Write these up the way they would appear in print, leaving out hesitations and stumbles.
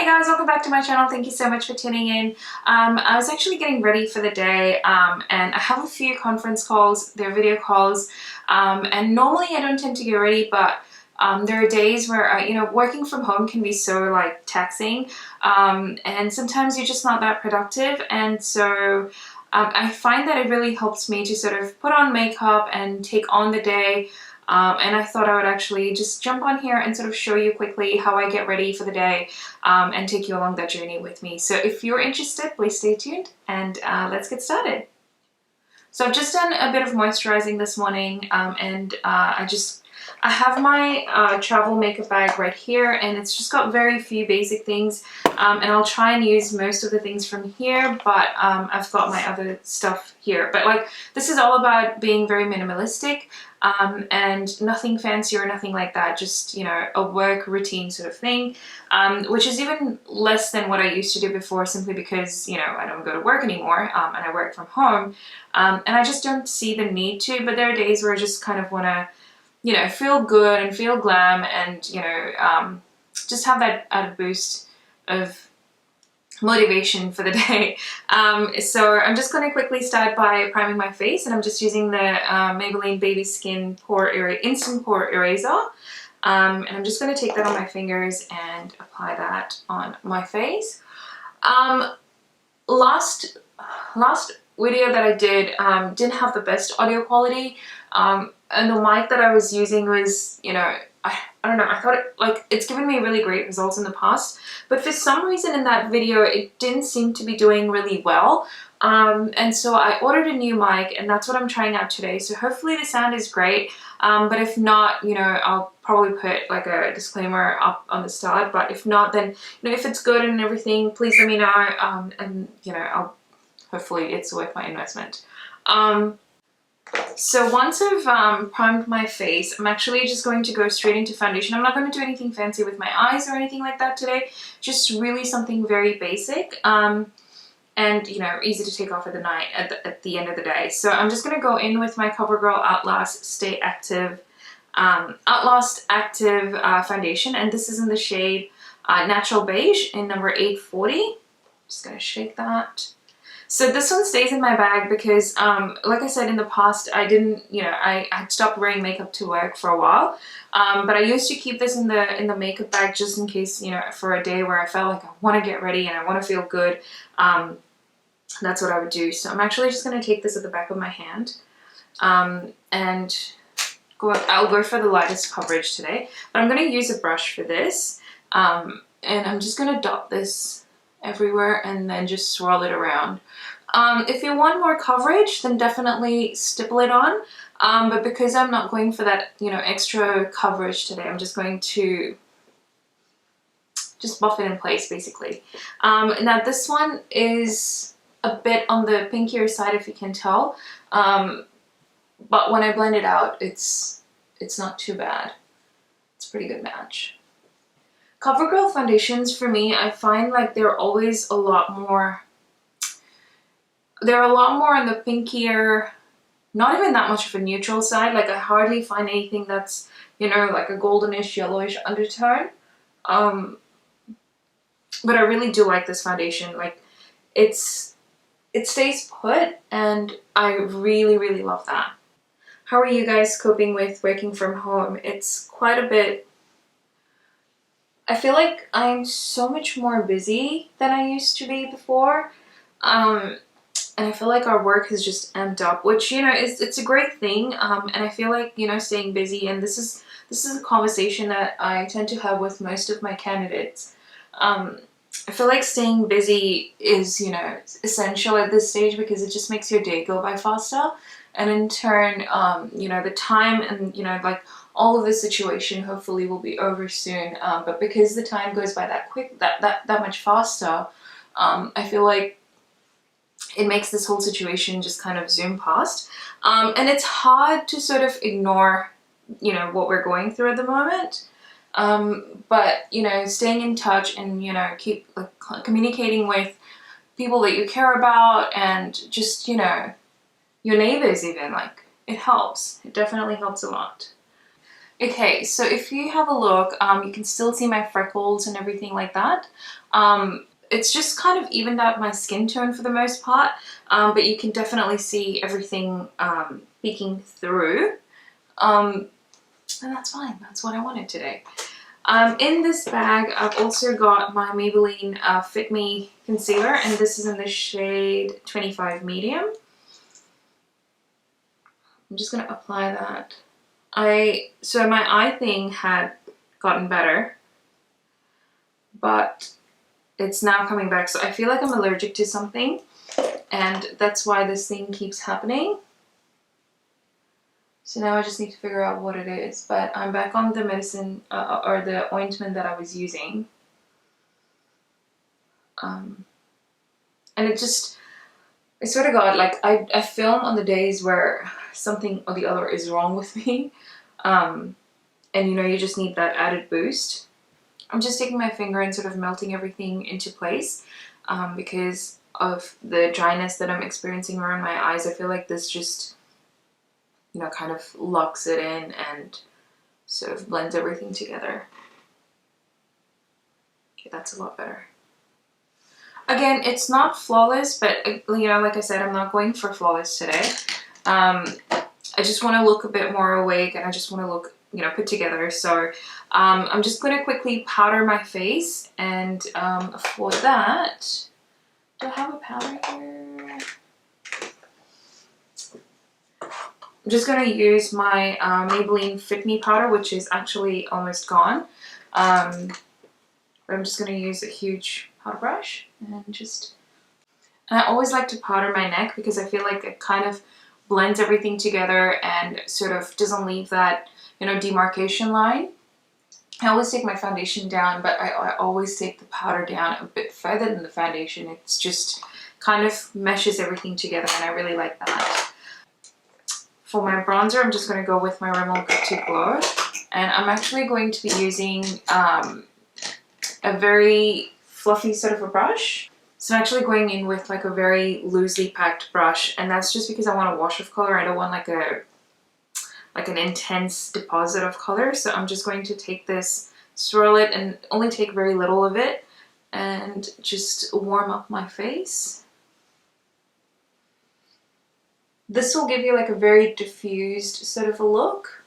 Hey guys, welcome back to my channel. Thank you so much for tuning in. I was actually getting ready for the day and I have a few conference calls, they're video calls, and normally I don't tend to get ready, but there are days where, working from home can be so taxing, and sometimes you're just not that productive, and so I find that it really helps me to sort of put on makeup and take on the day. And I thought I would actually just jump on here and sort of show you quickly how I get ready for the day and take you along that journey with me. So if you're interested, please stay tuned and let's get started. So I've just done a bit of moisturizing this morning and I have my travel makeup bag right here, and it's just got very few basic things, and I'll try and use most of the things from here, but I've got my other stuff here. But this is all about being very minimalistic and nothing fancy or nothing like that, just a work routine sort of thing, which is even less than what I used to do before, simply because I don't go to work anymore and I work from home, and I just don't see the need to. But there are days where I just kind of want to feel good and feel glam and, just have that added boost of motivation for the day. So I'm just going to quickly start by priming my face, and I'm just using the Maybelline Baby Skin Instant Pore Eraser. And I'm just going to take that on my fingers and apply that on my face. Last video that I did didn't have the best audio quality, and the mic that I was using was, I don't know, I thought it's given me really great results in the past, but for some reason in that video it didn't seem to be doing really well, and so I ordered a new mic, and that's what I'm trying out today. So hopefully the sound is great, but if not, I'll probably put a disclaimer up on the start. But if not, then if it's good and everything, please let me know, and hopefully it's worth my investment. So once I've primed my face, I'm actually just going to go straight into foundation. I'm not going to do anything fancy with my eyes or anything like that today, just really something very basic, and easy to take off at the night, at the end of the day. So I'm just going to go in with my Covergirl Outlast Active foundation, and this is in the shade Natural Beige in number 840. Just going to shake that. So this one stays in my bag because, like I said in the past, I didn't, I had stopped wearing makeup to work for a while, but I used to keep this in the makeup bag just in case, for a day where I felt like I want to get ready and I want to feel good. That's what I would do. So I'm actually just going to take this at the back of my hand, and I'll go for the lightest coverage today, but I'm going to use a brush for this, and I'm just going to dot this everywhere and then just swirl it around. If you want more coverage, then definitely stipple it on, but because I'm not going for that extra coverage today, I'm just going to just buff it in place basically. Now this one is a bit on the pinkier side, if you can tell, but when I blend it out, it's not too bad. It's a pretty good match. Covergirl foundations, for me, I find they're always a lot more on the pinkier, not even that much of a neutral side. I hardly find anything that's, a goldenish, yellowish undertone. But I really do like this foundation. It stays put, and I really, really love that. How are you guys coping with working from home? It's quite a bit. I feel like I'm so much more busy than I used to be before, and I feel like our work has just amped up, which it's a great thing, and I feel like staying busy, and this is a conversation that I tend to have with most of my candidates. I feel like staying busy is essential at this stage, because it just makes your day go by faster, and in turn the time and all of the situation hopefully will be over soon, but because the time goes by that quick, that much faster, I feel like it makes this whole situation just kind of zoom past, and it's hard to sort of ignore what we're going through at the moment, but staying in touch and keep communicating with people that you care about, and just your neighbors even, it helps. It definitely helps a lot. Okay, so if you have a look, you can still see my freckles and everything like that. It's just kind of evened out my skin tone for the most part, but you can definitely see everything peeking through. And that's fine, that's what I wanted today. In this bag, I've also got my Maybelline Fit Me Concealer, and this is in the shade 25 Medium. I'm just going to apply that. So my eye thing had gotten better, but it's now coming back. So I feel like I'm allergic to something, and that's why this thing keeps happening. So now I just need to figure out what it is. But I'm back on the medicine or the ointment that I was using. And it just, I swear to God, like I film on the days where something or the other is wrong with me. And you know, you just need that added boost. I'm just taking my finger and sort of melting everything into place because of the dryness that I'm experiencing around my eyes. I feel like this just, you know, kind of locks it in and sort of blends everything together. Okay, that's a lot better. Again, it's not flawless, but you know, like I said, I'm not going for flawless today. I just want to look a bit more awake, and I just want to look, you know, put together. So I'm just going to quickly powder my face, and for that, do I have a powder here? I'm just going to use my Maybelline Fit Me powder, which is actually almost gone. But I'm just going to use a huge powder brush and just... And I always like to powder my neck because I feel like it kind of blends everything together and sort of doesn't leave that, you know, demarcation line. I always take my foundation down, but I always take the powder down a bit further than the foundation. It's just kind of meshes everything together, and I really like that. For my bronzer, I'm just going to go with my Rimmel Good to Glow, and I'm actually going to be using a very fluffy sort of a brush. So I'm actually going in with like a very loosely packed brush, and that's just because I want a wash of color. I don't want like an intense deposit of color. So I'm just going to take this, swirl it, and only take very little of it, and just warm up my face. This will give you like a very diffused sort of a look.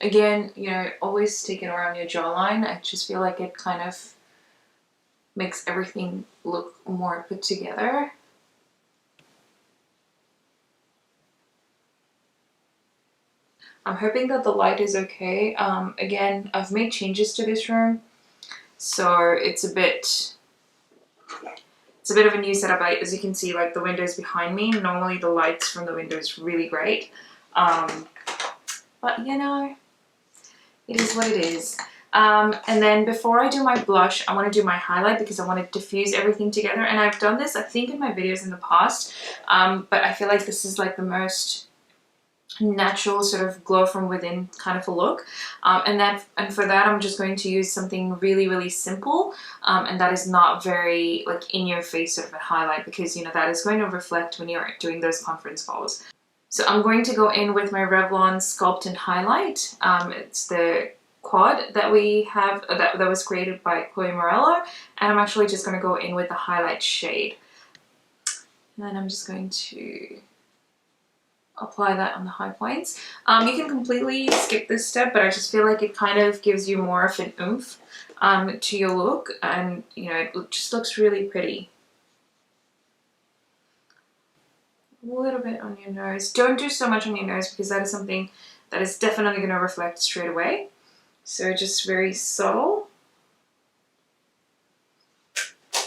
Again, you know, always take it around your jawline. I just feel like it kind of makes everything look more put together. I'm hoping that the light is okay. Again, I've made changes to this room, so it's a bit of a new setup. As you can see, like the windows behind me, normally the lights from the window is really great. But you know, it is what it is. And then before I do my blush, I want to do my highlight because I want to diffuse everything together. And I've done this, I think, in my videos in the past, but I feel like this is like the most natural sort of glow from within kind of a look. And for that, I'm just going to use something really, really simple, and that is not very like in your face sort of a highlight, because you know that is going to reflect when you're doing those conference calls. So I'm going to go in with my Revlon Sculpt and Highlight. It's the quad that we have that was created by Chloe Morello, and I'm actually just going to go in with the highlight shade, and then I'm just going to apply that on the high points. You can completely skip this step, but I just feel like it kind of gives you more of an oomph to your look, and you know, it just looks really pretty. A little bit on your nose. Don't do so much on your nose because that is something that is definitely going to reflect straight away. So just very subtle.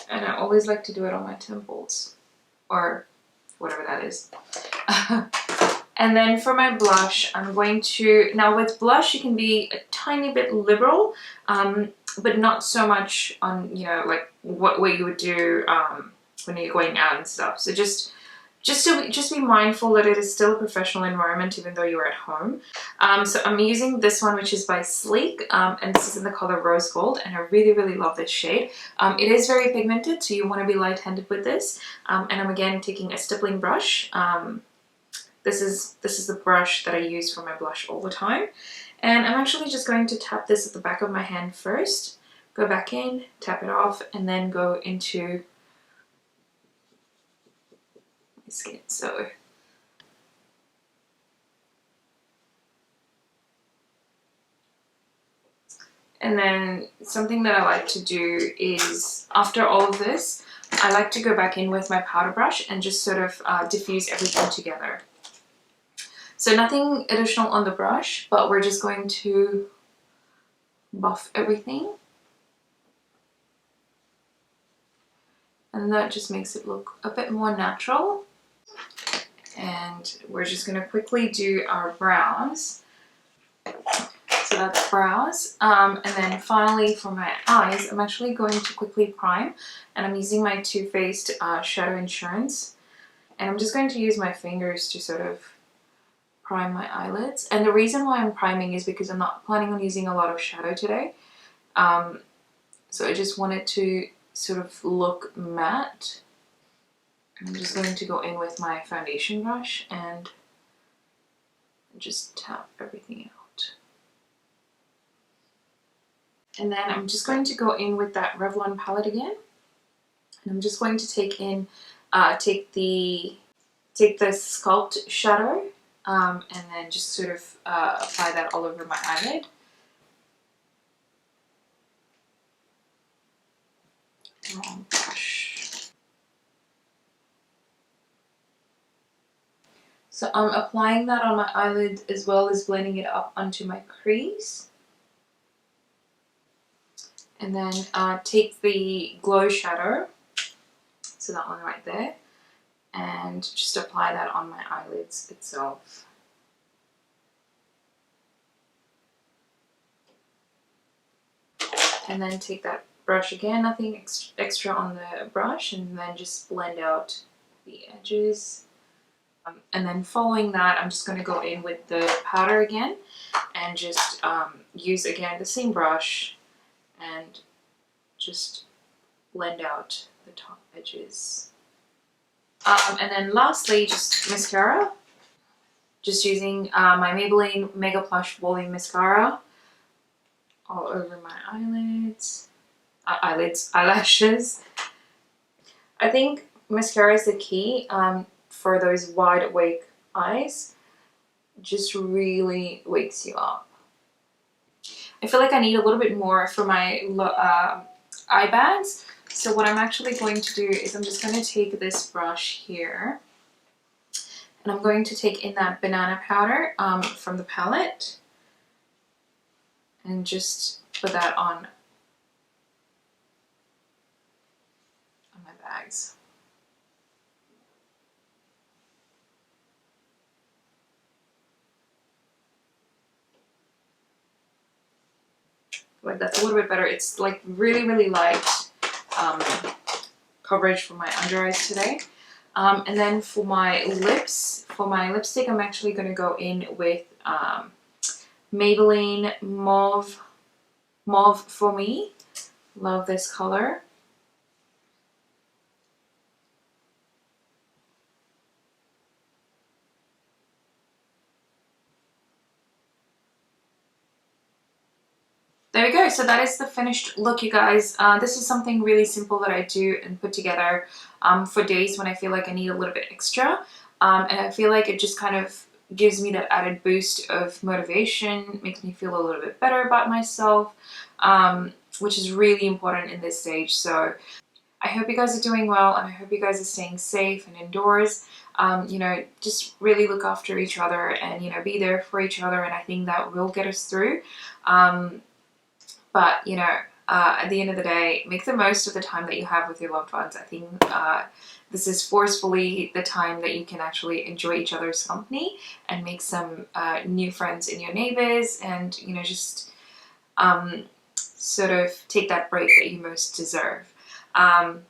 And I always like to do it on my temples, or whatever that is. And then for my blush, I'm going to, now with blush you can be a tiny bit liberal, but not so much on, you know, like what you would do when you're going out and stuff. So just be mindful that it is still a professional environment even though you're at home. So I'm using this one, which is by Sleek, and this is in the color Rose Gold, and I really, really love this shade. It is very pigmented, so you want to be light-handed with this. And I'm again taking a stippling brush, this is the brush that I use for my blush all the time. And I'm actually just going to tap this at the back of my hand first, go back in, tap it off, and then go into my skin. So and then something that I like to do is, after all of this, I like to go back in with my powder brush and just sort of diffuse everything together. So nothing additional on the brush, but we're just going to buff everything. And that just makes it look a bit more natural. And we're just going to quickly do our brows. So that's brows. And then finally for my eyes, I'm actually going to quickly prime. And I'm using my Too Faced Shadow Insurance. And I'm just going to use my fingers to sort of prime my eyelids. And the reason why I'm priming is because I'm not planning on using a lot of shadow today. So I just want it to sort of look matte. I'm just going to go in with my foundation brush and just tap everything out. And then I'm just going to go in with that Revlon palette again. And I'm just going to take the Sculpt shadow and then just sort of apply that all over my eyelid. Wrong brush. So I'm applying that on my eyelid as well as blending it up onto my crease. And then take the Glow shadow, so that one right there, and just apply that on my eyelids itself. And then take that brush again, nothing extra on the brush, and then just blend out the edges. And then following that, I'm just going to go in with the powder again and just use again the same brush and just blend out the top edges. And then lastly, just mascara. Just using my Maybelline Mega Plush Volume Mascara all over my eyelashes. I think mascara is the key for those wide awake eyes. Just really wakes you up. I feel like I need a little bit more for my eye bags. So what I'm actually going to do is I'm just going to take this brush here and I'm going to take in that banana powder from the palette and just put that on my bags. Like that's a little bit better. It's like really light coverage for my under eyes today. And then for my lips, for my lipstick, I'm actually going to go in with Maybelline Mauve for Me. Love this color. There we go. So that is the finished look, you guys. This is something really simple that I do and put together for days when I feel like I need a little bit extra. And I feel like it just kind of gives me that added boost of motivation, makes me feel a little bit better about myself, which is really important in this stage. So I hope you guys are doing well and I hope you guys are staying safe and indoors. You know, just really look after each other and, you know, be there for each other, and I think that will get us through. But, you know, at the end of the day, make the most of the time that you have with your loved ones. I think this is forcefully the time that you can actually enjoy each other's company and make some new friends in your neighbors and, you know, just sort of take that break that you most deserve. But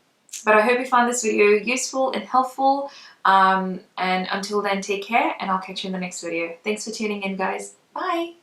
I hope you found this video useful and helpful. And until then, take care and I'll catch you in the next video. Thanks for tuning in, guys. Bye!